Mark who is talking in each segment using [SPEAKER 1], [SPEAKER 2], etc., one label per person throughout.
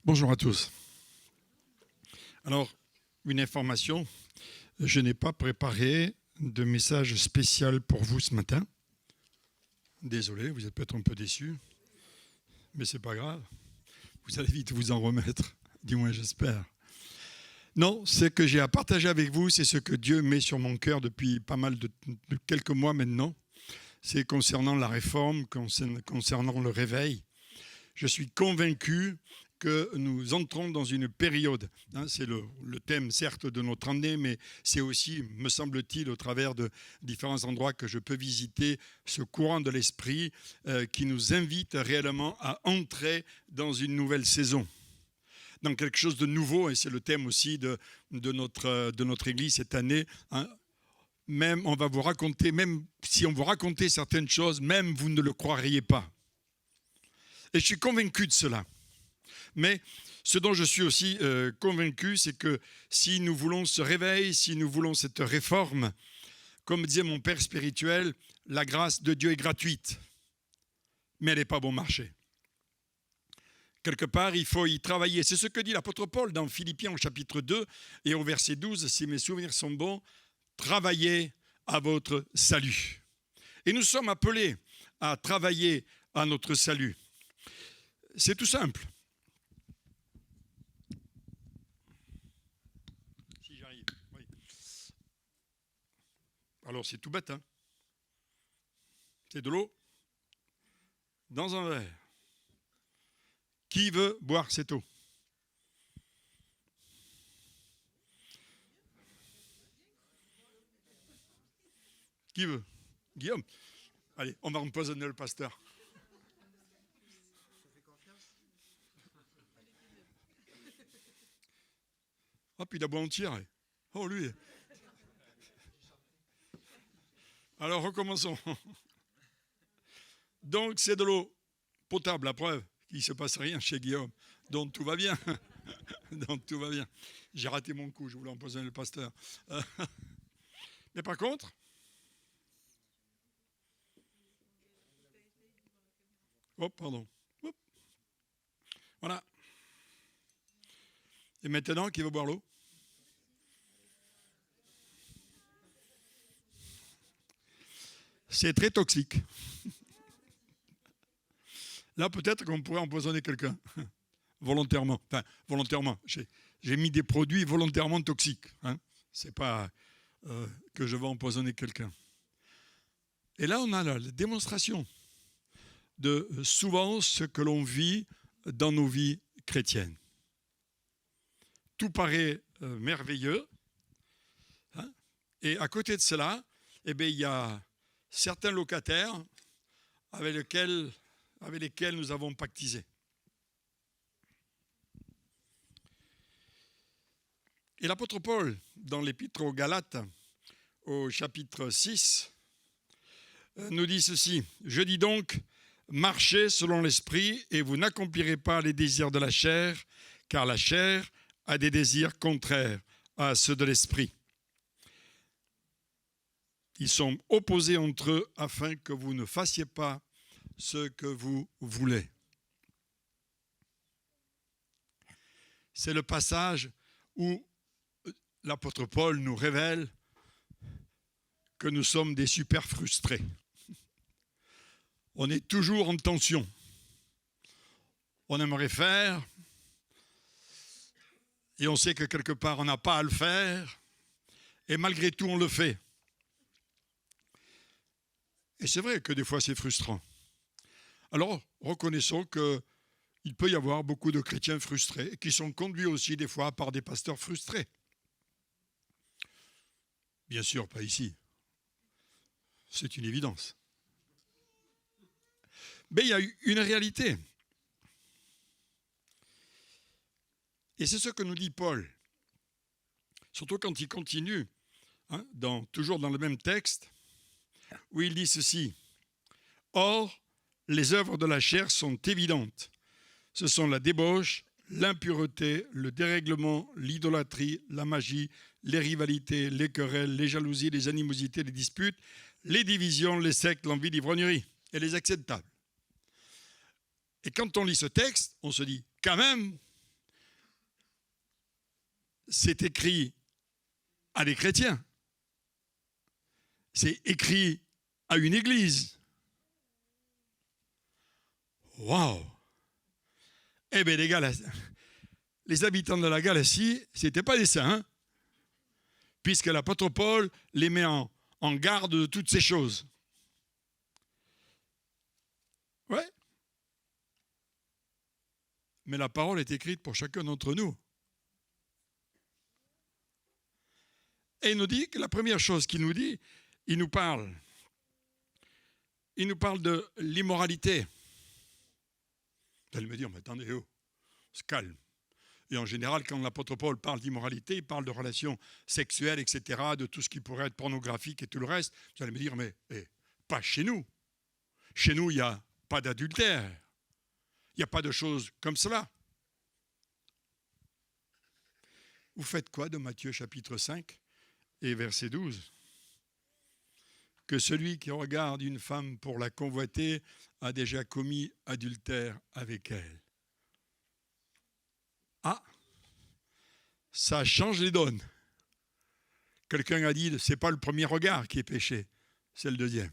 [SPEAKER 1] Bonjour à tous. Alors, une information, je n'ai pas préparé de message spécial pour vous ce matin. Désolé, vous êtes peut-être un peu déçus, mais c'est pas grave. Vous allez vite vous en remettre, du moins j'espère. Non, ce que j'ai à partager avec vous, c'est ce que Dieu met sur mon cœur depuis pas mal de quelques mois maintenant. C'est concernant la réforme, concernant le réveil. Je suis convaincu que nous entrons dans une période, c'est le thème certes de notre année, mais c'est aussi, me semble-t-il, au travers de différents endroits que je peux visiter, ce courant de l'esprit qui nous invite réellement à entrer dans une nouvelle saison, dans quelque chose de nouveau, et c'est le thème aussi de notre Église cette année. Même on va vous raconter, même si on vous racontait certaines choses, même vous ne le croiriez pas. Et je suis convaincu de cela. Mais ce dont je suis aussi convaincu, c'est que si nous voulons ce réveil, si nous voulons cette réforme, comme disait mon père spirituel, la grâce de Dieu est gratuite, mais elle n'est pas bon marché. Quelque part, il faut y travailler. C'est ce que dit l'apôtre Paul dans Philippiens au chapitre 2 et au verset 12, si mes souvenirs sont bons, travaillez à votre salut. Et nous sommes appelés à travailler à notre salut. C'est tout simple. Si j'arrive, oui. Alors c'est tout bête, hein. C'est de l'eau dans un verre. Qui veut boire cette eau? Qui veut? Guillaume? Allez, on va empoisonner le pasteur. Ah, puis il a beau en tirer. Oh, lui. Alors, recommençons. Donc, c'est de l'eau potable, la preuve qu'il ne se passe rien chez Guillaume. Donc, tout va bien. Donc, tout va bien. J'ai raté mon coup, je voulais empoisonner le pasteur. Mais par contre, oh, pardon. Hop. Voilà. Et maintenant, qui veut boire l'eau? C'est très toxique. Là, peut-être qu'on pourrait empoisonner quelqu'un, volontairement. Enfin, volontairement. J'ai mis des produits volontairement toxiques. Hein. Ce n'est pas que je vais empoisonner quelqu'un. Et là, on a la démonstration de souvent ce que l'on vit dans nos vies chrétiennes. Tout paraît merveilleux. Hein, et à côté de cela, eh bien, il y a certains locataires avec lesquels nous avons pactisé. Et l'apôtre Paul, dans l'épître aux Galates, au chapitre 6, nous dit ceci. « Je dis donc, marchez selon l'esprit et vous n'accomplirez pas les désirs de la chair, car la chair a des désirs contraires à ceux de l'esprit. Ils sont opposés entre eux afin que vous ne fassiez pas ce que vous voulez. » C'est le passage où l'apôtre Paul nous révèle que nous sommes des super frustrés. On est toujours en tension. On aimerait faire, et on sait que quelque part on n'a pas à le faire, et malgré tout on le fait. Et c'est vrai que des fois c'est frustrant. Alors reconnaissons qu'il peut y avoir beaucoup de chrétiens frustrés, qui sont conduits aussi des fois par des pasteurs frustrés. Bien sûr, pas ici. C'est une évidence. Mais il y a une réalité. Et c'est ce que nous dit Paul. Surtout quand il continue, toujours dans le même texte, où il dit ceci. « Or, les œuvres de la chair sont évidentes. Ce sont la débauche, l'impureté, le dérèglement, l'idolâtrie, la magie, les rivalités, les querelles, les jalousies, les animosités, les disputes, les divisions, les sectes, l'envie, l'ivrognerie et les excès de table. » Et quand on lit ce texte, on se dit, quand même, c'est écrit à des chrétiens. C'est écrit à une église. Waouh! Eh bien, les habitants de la Galatie, ce n'étaient pas des saints, hein, puisque l'apôtre Paul les met en garde de toutes ces choses. Ouais. Mais la parole est écrite pour chacun d'entre nous. Et il nous dit que la première chose qu'il nous dit, il nous parle de l'immoralité. Vous allez me dire, mais attendez, on se calme. Et en général, quand l'apôtre Paul parle d'immoralité, il parle de relations sexuelles, etc., de tout ce qui pourrait être pornographique et tout le reste. Vous allez me dire, mais pas chez nous. Chez nous, il n'y a pas d'adultère. Il n'y a pas de choses comme cela. Vous faites quoi de Matthieu chapitre 5 et verset 12 ? Que celui qui regarde une femme pour la convoiter a déjà commis adultère avec elle. Ah, ça change les donnes. Quelqu'un a dit, ce n'est pas le premier regard qui est péché, c'est le deuxième.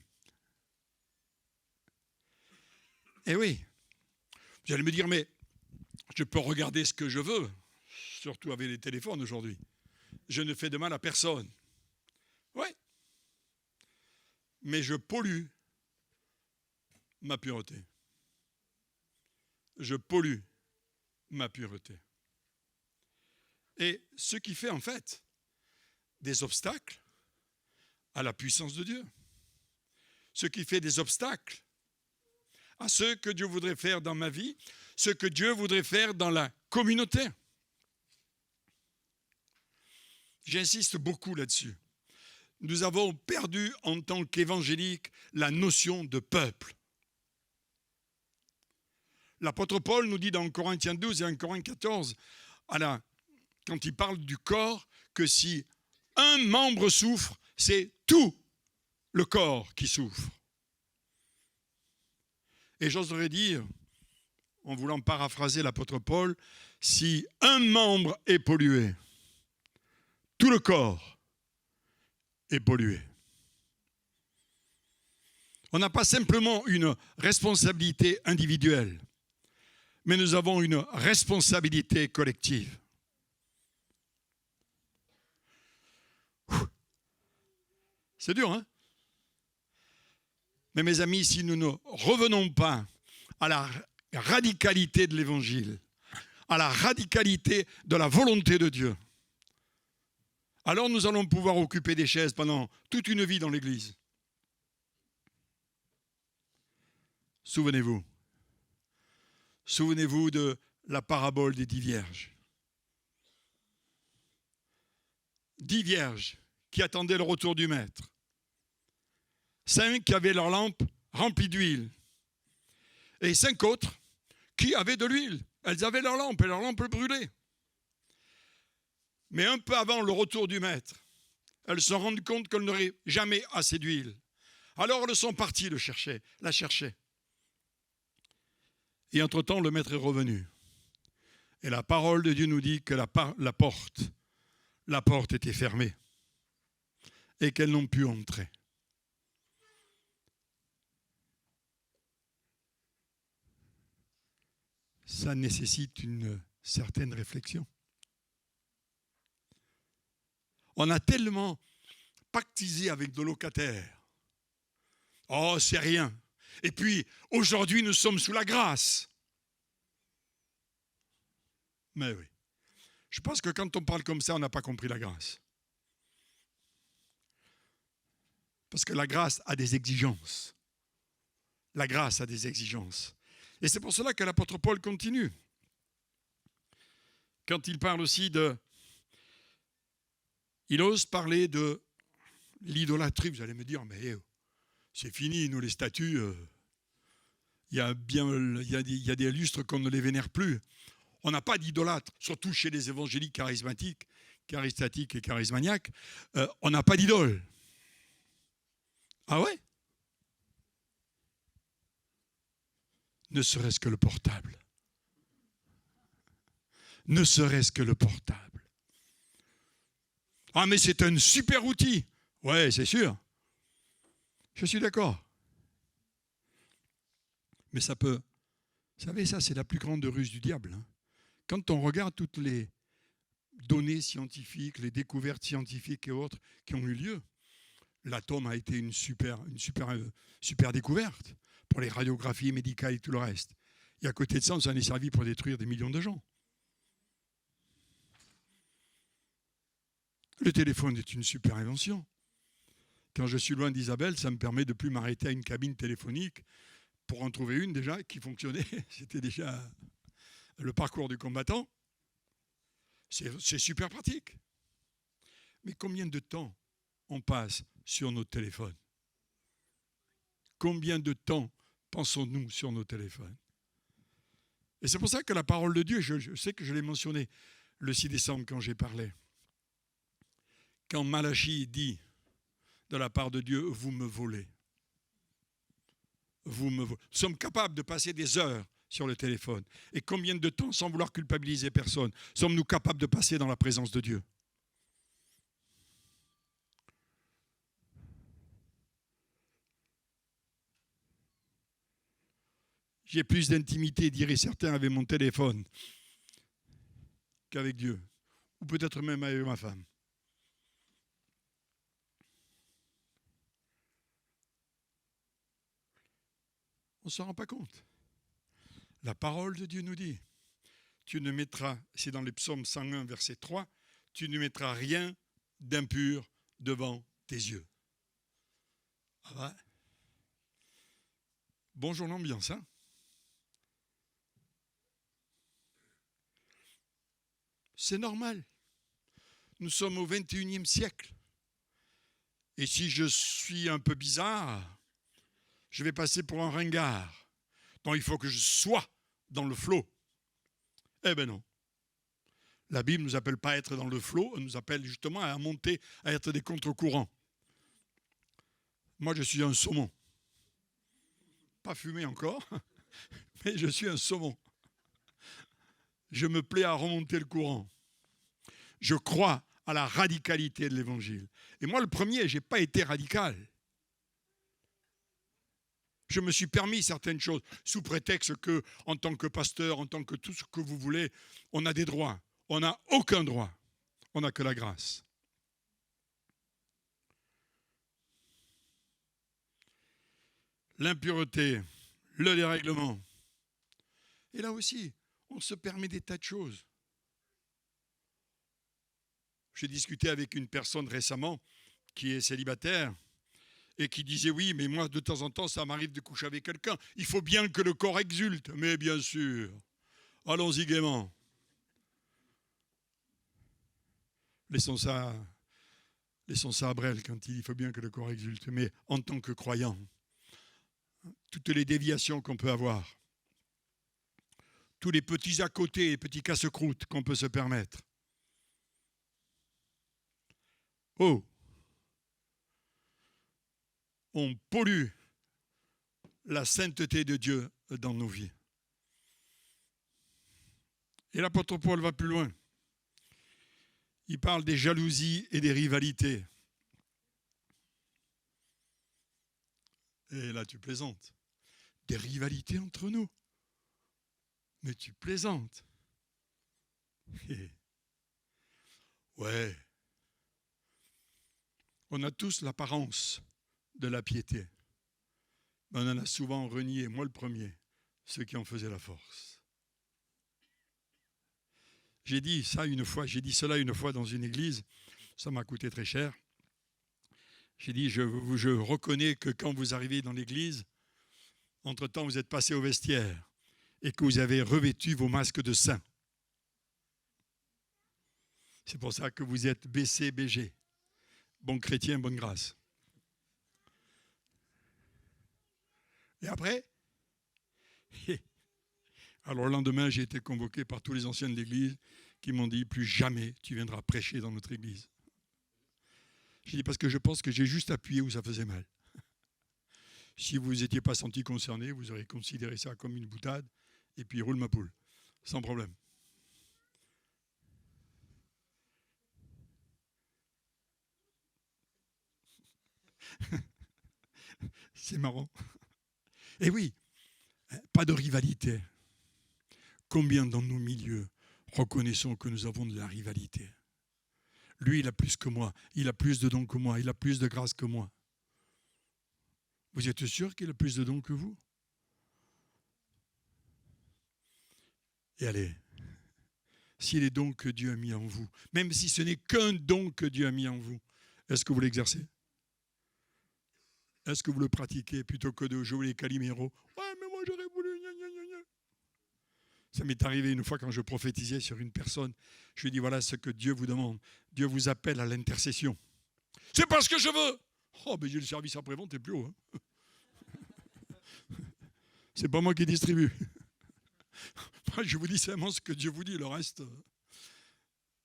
[SPEAKER 1] Eh oui, vous allez me dire, mais je peux regarder ce que je veux, surtout avec les téléphones aujourd'hui. Je ne fais de mal à personne. Oui, mais je pollue ma pureté. Je pollue ma pureté. Et ce qui fait en fait des obstacles à la puissance de Dieu. Ce qui fait des obstacles à ce que Dieu voudrait faire dans ma vie, ce que Dieu voudrait faire dans la communauté. J'insiste beaucoup là-dessus. Nous avons perdu en tant qu'évangéliques la notion de peuple. L'apôtre Paul nous dit dans Corinthiens 12 et en Corinthiens 14, quand il parle du corps, que si un membre souffre, c'est tout le corps qui souffre. Et j'oserais dire, en voulant paraphraser l'apôtre Paul, si un membre est pollué, tout le corps est pollué. On n'a pas simplement une responsabilité individuelle, mais nous avons une responsabilité collective. C'est dur, hein? Mais mes amis, si nous ne revenons pas à la radicalité de l'Évangile, à la radicalité de la volonté de Dieu, alors nous allons pouvoir occuper des chaises pendant toute une vie dans l'Église. Souvenez-vous de la parabole des 10 vierges. 10 vierges qui attendaient le retour du maître. 5 qui avaient leur lampe remplie d'huile. Et 5 autres qui avaient de l'huile. Elles avaient leur lampe et leur lampe brûlait. Mais un peu avant le retour du maître, elles se sont rendues compte qu'elles n'auraient jamais assez d'huile. Alors elles sont parties la chercher. Et entre-temps, le maître est revenu. Et la parole de Dieu nous dit que la porte était fermée et qu'elles n'ont pu entrer. Ça nécessite une certaine réflexion. On a tellement pactisé avec nos locataires. Oh, c'est rien. Et puis, aujourd'hui, nous sommes sous la grâce. Mais oui. Je pense que quand on parle comme ça, on n'a pas compris la grâce. Parce que la grâce a des exigences. La grâce a des exigences. Et c'est pour cela que l'apôtre Paul continue. Quand il parle aussi il ose parler de l'idolâtrie. Vous allez me dire, mais c'est fini, nous les statues, il y a des lustres qu'on ne les vénère plus. On n'a pas d'idolâtre, surtout chez les évangéliques charismatiques et charismaniaques. On n'a pas d'idole. Ah ouais? Ne serait-ce que le portable. Ne serait-ce que le portable. Ah, mais c'est un super outil. Ouais, c'est sûr. Je suis d'accord. Mais ça peut... Vous savez, ça, c'est la plus grande ruse du diable. Hein. Quand on regarde toutes les données scientifiques, les découvertes scientifiques et autres qui ont eu lieu, l'atome a été une super découverte pour les radiographies médicales et tout le reste. Et à côté de ça, on s'en est servi pour détruire des millions de gens. Le téléphone est une super invention. Quand je suis loin d'Isabelle, ça me permet de ne plus m'arrêter à une cabine téléphonique pour en trouver une déjà qui fonctionnait. C'était déjà le parcours du combattant. C'est super pratique. Mais combien de temps on passe sur nos téléphones? Combien de temps pensons-nous sur nos téléphones? Et c'est pour ça que la parole de Dieu, je sais que je l'ai mentionné le 6 décembre quand j'ai parlé. Quand Malachie dit de la part de Dieu, vous me volez. Vous me volez. Nous sommes capables de passer des heures sur le téléphone. Et combien de temps, sans vouloir culpabiliser personne, sommes-nous capables de passer dans la présence de Dieu? J'ai plus d'intimité, diraient certains, avec mon téléphone qu'avec Dieu. Ou peut-être même avec ma femme. On ne s'en rend pas compte. La parole de Dieu nous dit, tu ne mettras, c'est dans les psaumes 101, verset 3, tu ne mettras rien d'impur devant tes yeux. Ah ouais. Bonjour l'ambiance, hein? C'est normal. Nous sommes au 21e siècle. Et si je suis un peu bizarre, je vais passer pour un ringard. Donc il faut que je sois dans le flot. Eh bien non. La Bible ne nous appelle pas à être dans le flot, elle nous appelle justement à monter, à être des contre-courants. Moi, je suis un saumon. Pas fumé encore, mais je suis un saumon. Je me plais à remonter le courant. Je crois à la radicalité de l'Évangile. Et moi, le premier, je n'ai pas été radical. Je me suis permis certaines choses, sous prétexte que, en tant que pasteur, en tant que tout ce que vous voulez, on a des droits. On n'a aucun droit. On n'a que la grâce. L'impureté, le dérèglement. Et là aussi, on se permet des tas de choses. J'ai discuté avec une personne récemment qui est célibataire et qui disait oui, mais moi de temps en temps ça m'arrive de coucher avec quelqu'un. Il faut bien que le corps exulte, mais bien sûr. Allons-y gaiement. Laissons ça à Brel quand il faut bien que le corps exulte. Mais en tant que croyant, toutes les déviations qu'on peut avoir, tous les petits à côté, les petits casse-croûtes qu'on peut se permettre. Oh, on pollue la sainteté de Dieu dans nos vies. Et l'apôtre Paul va plus loin. Il parle des jalousies et des rivalités. Et là, tu plaisantes. Des rivalités entre nous. Mais tu plaisantes. Ouais. On a tous l'apparence de la piété. Mais on en a souvent renié, moi le premier, ceux qui en faisaient la force. J'ai dit cela une fois dans une église, ça m'a coûté très cher. J'ai dit, je reconnais que quand vous arrivez dans l'église, entre-temps vous êtes passé au vestiaire et que vous avez revêtu vos masques de saints. C'est pour ça que vous êtes BCBG. Bon chrétien, bonne grâce. Et après, alors le lendemain, j'ai été convoqué par tous les anciens de l'église qui m'ont dit, plus jamais tu viendras prêcher dans notre église. J'ai dit, parce que je pense que j'ai juste appuyé où ça faisait mal. Si vous n'étiez pas senti concerné, vous auriez considéré ça comme une boutade, et puis roule ma poule, sans problème. C'est marrant. Et oui, pas de rivalité. Combien dans nos milieux reconnaissons que nous avons de la rivalité? Lui, il a plus que moi, il a plus de dons que moi, il a plus de grâce que moi. Vous êtes sûr qu'il a plus de dons que vous? Et allez, si les dons que Dieu a mis en vous, même si ce n'est qu'un don que Dieu a mis en vous, est-ce que vous l'exercez? Est-ce que vous le pratiquez plutôt que de jouer les caliméros? Ouais, mais moi j'aurais voulu. Ça m'est arrivé une fois quand je prophétisais sur une personne. Je lui ai dit, voilà ce que Dieu vous demande. Dieu vous appelle à l'intercession. C'est parce que je veux. Oh, mais j'ai le service après-vente, t'es plus haut. Hein. C'est pas moi qui distribue. Moi, je vous dis seulement ce que Dieu vous dit. Le reste,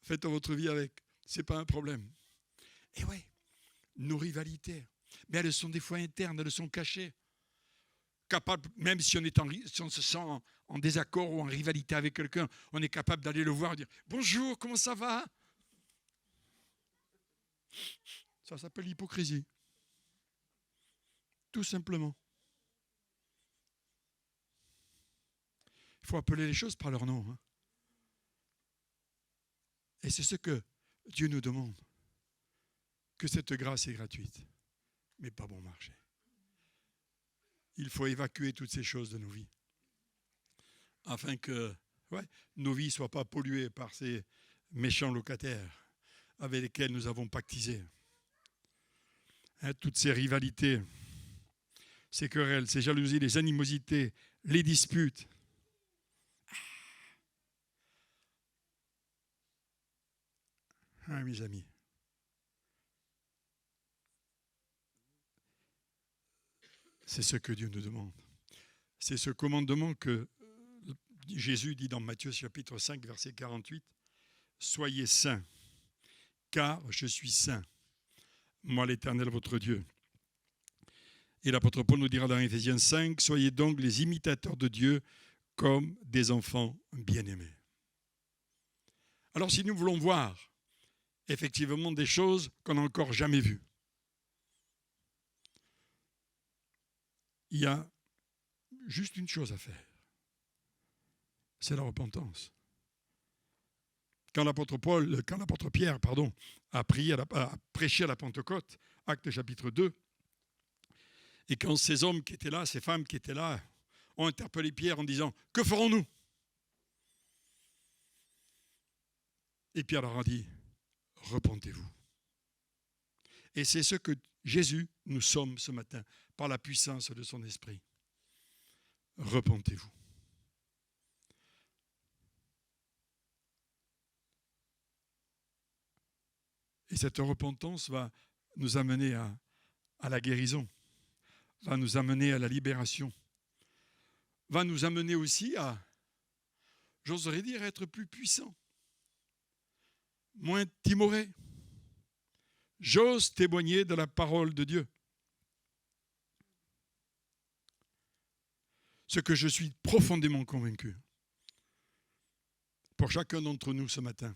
[SPEAKER 1] faites votre vie avec. C'est pas un problème. Et oui, nos rivalités. Mais elles sont des fois internes, elles sont cachées. Capable, même si on se sent en désaccord ou en rivalité avec quelqu'un, on est capable d'aller le voir et dire « Bonjour, comment ça va ?» Ça s'appelle l'hypocrisie. Tout simplement. Il faut appeler les choses par leur nom. Hein. Et c'est ce que Dieu nous demande. Que cette grâce est gratuite, mais pas bon marché. Il faut évacuer toutes ces choses de nos vies, afin que nos vies ne soient pas polluées par ces méchants locataires avec lesquels nous avons pactisé. Hein, toutes ces rivalités, ces querelles, ces jalousies, les animosités, les disputes. Ah, mes amis. C'est ce que Dieu nous demande. C'est ce commandement que Jésus dit dans Matthieu chapitre 5, verset 48. « Soyez saints, car je suis saint, moi l'Éternel votre Dieu. » Et l'apôtre Paul nous dira dans Éphésiens 5, « Soyez donc les imitateurs de Dieu comme des enfants bien-aimés. » Alors si nous voulons voir effectivement des choses qu'on n'a encore jamais vues, il y a juste une chose à faire. C'est la repentance. Quand l'apôtre Pierre a prêché à la Pentecôte, Actes chapitre 2, et quand ces hommes qui étaient là, ces femmes qui étaient là, ont interpellé Pierre en disant « Que ferons-nous » Et Pierre leur a dit « Repentez-vous ». Et c'est ce que Jésus, nous sommes ce matin, par la puissance de son esprit. Repentez-vous. Et cette repentance va nous amener à la guérison, va nous amener à la libération, va nous amener aussi à, j'oserais dire, être plus puissant, moins timoré. J'ose témoigner de la parole de Dieu. Ce que je suis profondément convaincu, pour chacun d'entre nous ce matin,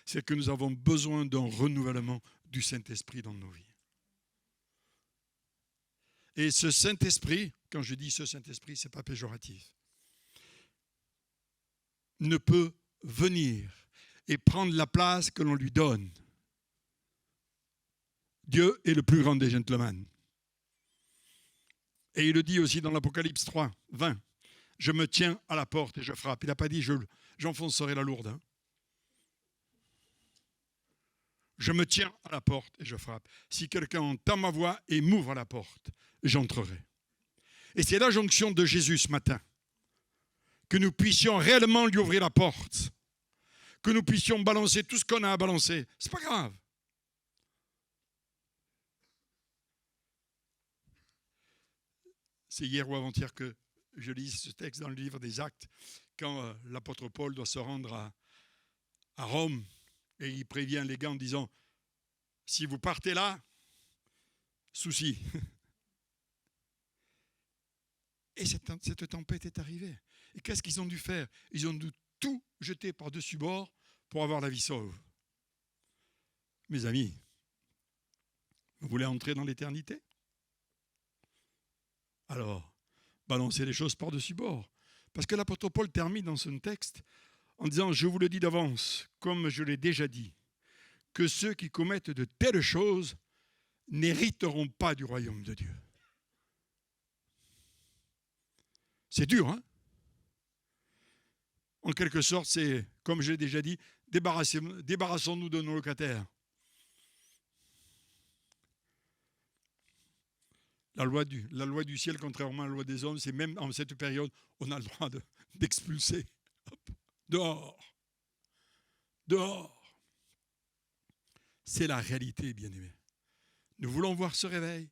[SPEAKER 1] c'est que nous avons besoin d'un renouvellement du Saint-Esprit dans nos vies. Et ce Saint-Esprit, quand je dis ce Saint-Esprit, ce n'est pas péjoratif, ne peut venir et prendre la place que l'on lui donne. Dieu est le plus grand des gentlemen. Et il le dit aussi dans l'Apocalypse 3, 20. « Je me tiens à la porte et je frappe. » Il n'a pas dit « j'enfoncerai la lourde. Hein. » Je me tiens à la porte et je frappe. Si quelqu'un entend ma voix et m'ouvre la porte, j'entrerai. Et c'est la jonction de Jésus ce matin. Que nous puissions réellement lui ouvrir la porte. Que nous puissions balancer tout ce qu'on a à balancer. C'est pas grave. C'est hier ou avant-hier que je lis ce texte dans le livre des Actes, quand l'apôtre Paul doit se rendre à Rome, et il prévient les gars en disant « Si vous partez là, souci. » Et cette tempête est arrivée. Et qu'est-ce qu'ils ont dû faire? Ils ont dû tout jeter par-dessus bord pour avoir la vie sauve. Mes amis, vous voulez entrer dans l'éternité? alors balancez les choses par-dessus bord. Parce que l'apôtre Paul termine dans son texte en disant « Je vous le dis d'avance, comme je l'ai déjà dit, que ceux qui commettent de telles choses n'hériteront pas du royaume de Dieu. » C'est dur, hein? En quelque sorte, c'est, comme je l'ai déjà dit, débarrassons-nous de nos locataires. La loi du ciel, contrairement à la loi des hommes, c'est même en cette période, on a le droit d'expulser. Hop, dehors. Dehors. C'est la réalité, bien-aimés. Nous voulons voir ce réveil,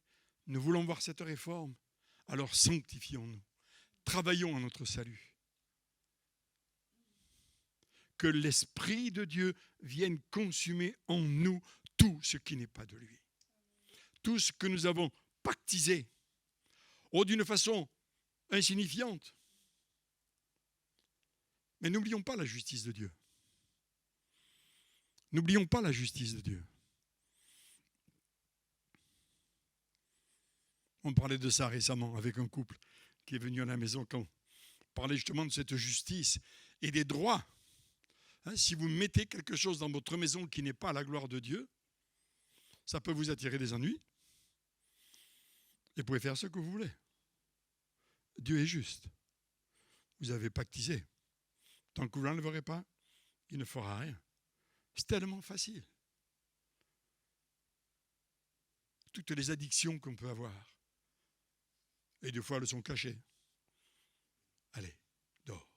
[SPEAKER 1] nous voulons voir cette réforme. Alors sanctifions-nous. Travaillons à notre salut. Que l'Esprit de Dieu vienne consumer en nous tout ce qui n'est pas de lui. Tout ce que nous avons pactisé, d'une façon insignifiante. Mais n'oublions pas la justice de Dieu. N'oublions pas la justice de Dieu. On parlait de ça récemment avec un couple qui est venu à la maison quand on parlait justement de cette justice et des droits. Si vous mettez quelque chose dans votre maison qui n'est pas à la gloire de Dieu, ça peut vous attirer des ennuis. Et vous pouvez faire ce que vous voulez. Dieu est juste. Vous avez pactisé. Tant que vous ne l'enlèverez pas, il ne fera rien. C'est tellement facile. Toutes les addictions qu'on peut avoir. Et des fois, elles sont cachées. Allez, dehors.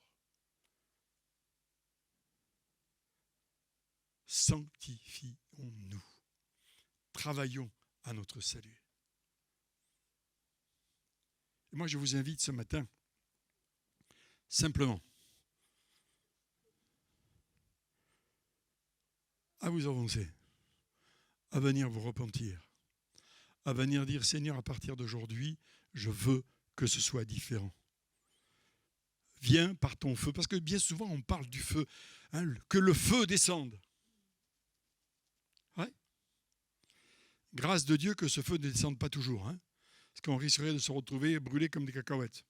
[SPEAKER 1] Sanctifions-nous. Travaillons à notre salut. Et moi, je vous invite ce matin, simplement, à vous avancer, à venir vous repentir, à venir dire, Seigneur, à partir d'aujourd'hui, je veux que ce soit différent. Viens par ton feu, parce que bien souvent, on parle du feu, que le feu descende. Ouais. Grâce de Dieu que ce feu ne descende pas toujours, parce qu'on risquerait de se retrouver brûlés comme des cacahuètes.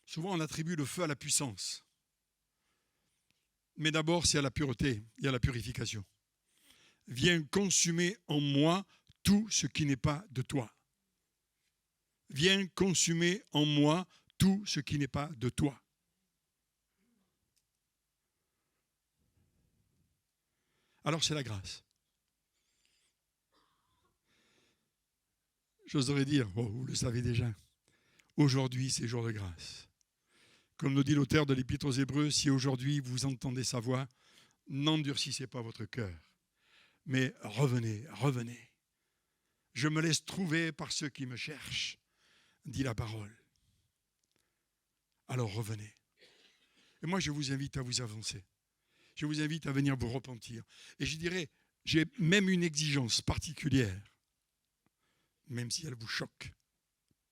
[SPEAKER 1] Souvent, on attribue le feu à la puissance. Mais d'abord, c'est à la pureté et à la purification. Viens consumer en moi tout ce qui n'est pas de toi. Viens consumer en moi tout ce qui n'est pas de toi. Alors c'est la grâce. J'oserais dire, vous le savez déjà, aujourd'hui c'est jour de grâce. Comme nous dit l'auteur de l'Épître aux Hébreux, si aujourd'hui vous entendez sa voix, n'endurcissez pas votre cœur, mais revenez, revenez. Je me laisse trouver par ceux qui me cherchent, dit la parole. Alors revenez. Et moi je vous invite à vous avancer. Je vous invite à venir vous repentir. Et je dirais, j'ai même une exigence particulière, même si elle vous choque.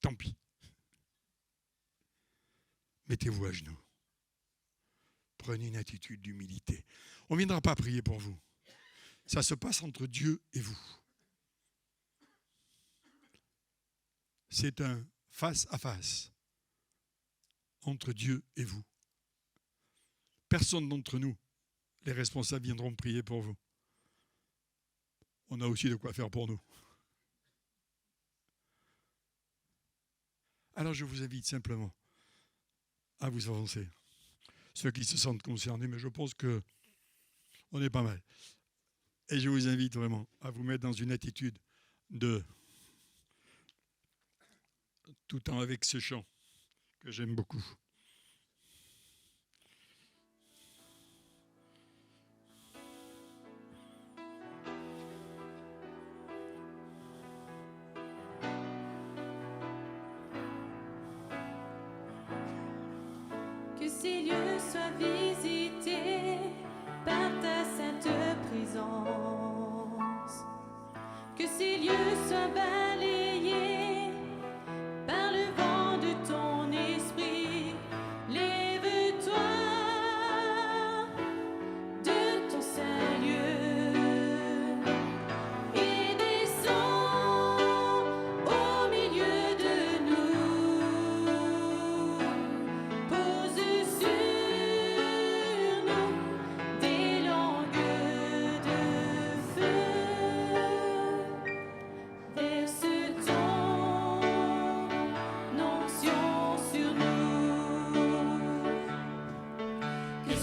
[SPEAKER 1] Tant pis. Mettez-vous à genoux. Prenez une attitude d'humilité. On ne viendra pas prier pour vous. Ça se passe entre Dieu et vous. C'est un face-à-face entre Dieu et vous. Personne d'entre nous, les responsables, viendront prier pour vous. On a aussi de quoi faire pour nous. Alors je vous invite simplement à vous avancer. Ceux qui se sentent concernés, mais je pense qu'on est pas mal. Et je vous invite vraiment à vous mettre dans une attitude de, tout en avec ce chant que j'aime beaucoup.
[SPEAKER 2] Que ces lieux soient visités par ta sainte présence. Que ces lieux soient balayés par le vent de ton esprit. Lève-toi de ton saint lieu et descends.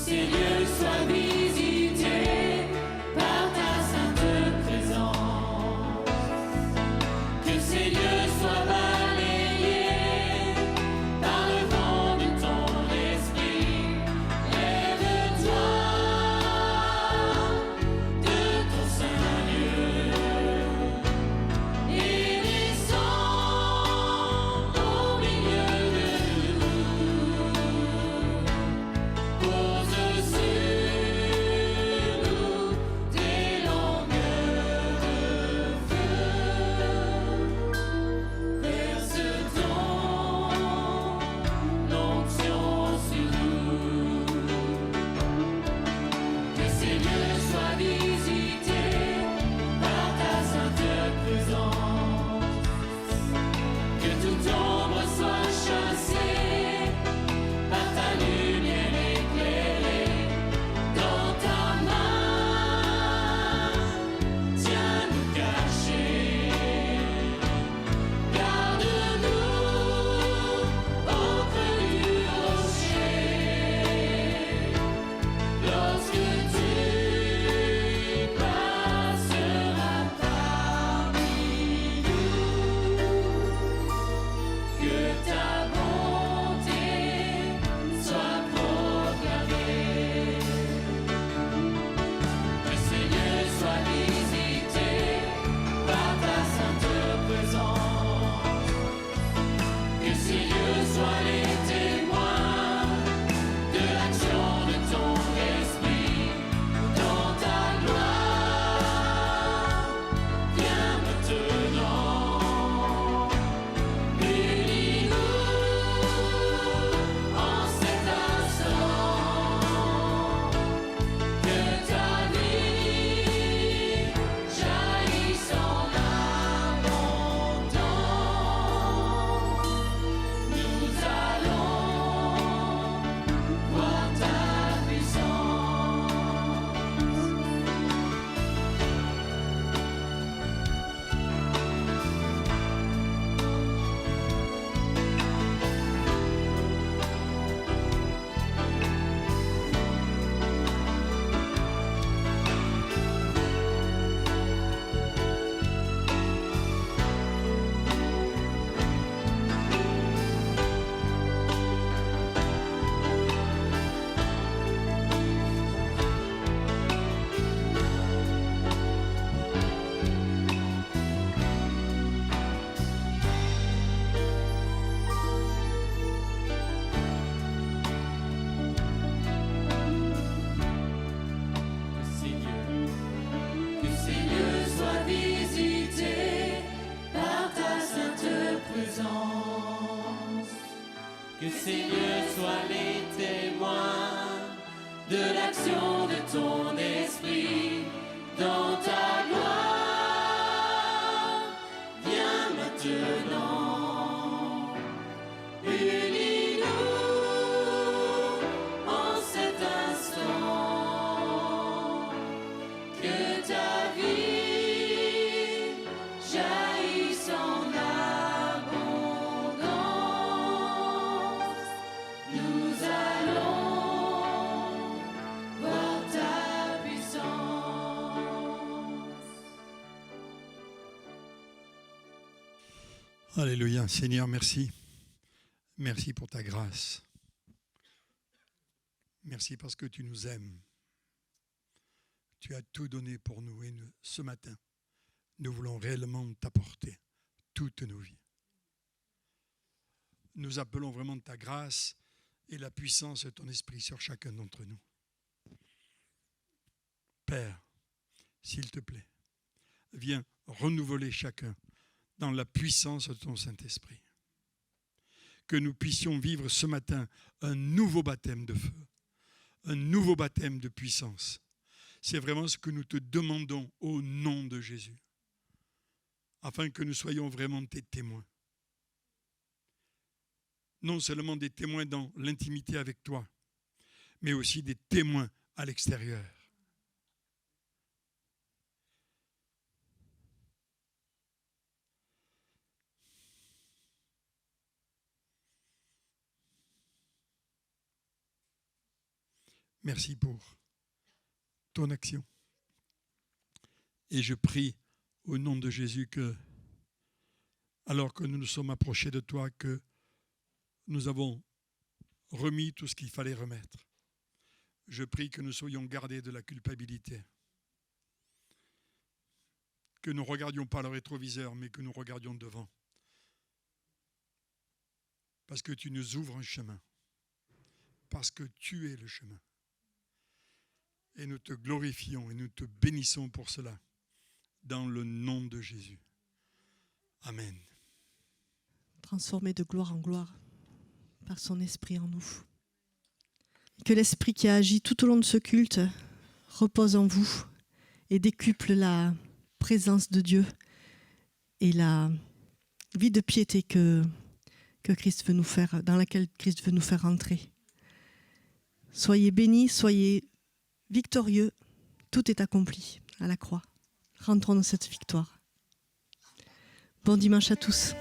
[SPEAKER 2] ces lieux soient visités par ta sainte présence, que ces lieux soient balayés par le vent de ton esprit. Lève-toi de ton saint lieu et descends au milieu de nous. Pose sur nous tes langues de feu. Verse ton onction sur nous. Que ces lieux soient visités par ta sainte présence. Que toute ombre soit chassée par ta lumière éclairée. Dans ta main, tiens-nous cachés. Garde-nous au creux du rocher. Lorsque tu passeras parmi nous, que ta bonté soit proclamée. Que ces lieux soient visités par ta sainte présence. Que ces lieux soient les témoins de l'action de ton esprit dans ta gloire. Viens maintenant, unis-nous en cet instant. Que ta vie jaillisse en abondance. Nous allons voir ta puissance. Que ces lieux soient visités par ta sainte présence. Que ces lieux soient les témoins de l'action de ton esprit dans ta gloire. Viens maintenant, unis-nous en cet instant. Que ta vie jaillisse en abondance. Nous allons voir ta puissance.
[SPEAKER 1] Alléluia. Seigneur, merci. Merci pour ta grâce. Merci parce que tu nous aimes. Tu as tout donné pour nous et ce matin, nous voulons réellement t'apporter toutes nos vies. Nous appelons vraiment ta grâce et la puissance de ton esprit sur chacun d'entre nous. Père, s'il te plaît, viens renouveler chacun dans la puissance de ton Saint-Esprit. Que nous puissions vivre ce matin un nouveau baptême de feu, un nouveau baptême de puissance. C'est vraiment ce que nous te demandons au nom de Jésus, afin que nous soyons vraiment tes témoins. Non seulement des témoins dans l'intimité avec toi, mais aussi des témoins à l'extérieur. Merci pour ton action. Et je prie au nom de Jésus que, alors que nous nous sommes approchés de toi, que nous avons remis tout ce qu'il fallait remettre. Je prie que nous soyons gardés de la culpabilité. Que nous ne regardions pas le rétroviseur, mais que nous regardions devant. Parce que tu nous ouvres un chemin. Parce que tu es le chemin. Et nous te glorifions et nous te bénissons pour cela. Dans le nom de Jésus. Amen.
[SPEAKER 3] Transformé de gloire en gloire par son esprit en nous. Que l'esprit qui a agi tout au long de ce culte repose en vous et décuple la présence de Dieu et la vie de piété que Christ veut nous faire, dans laquelle Christ veut nous faire entrer. Soyez bénis, soyez victorieux, tout est accompli à la croix. Rentrons dans cette victoire. Bon dimanche à tous.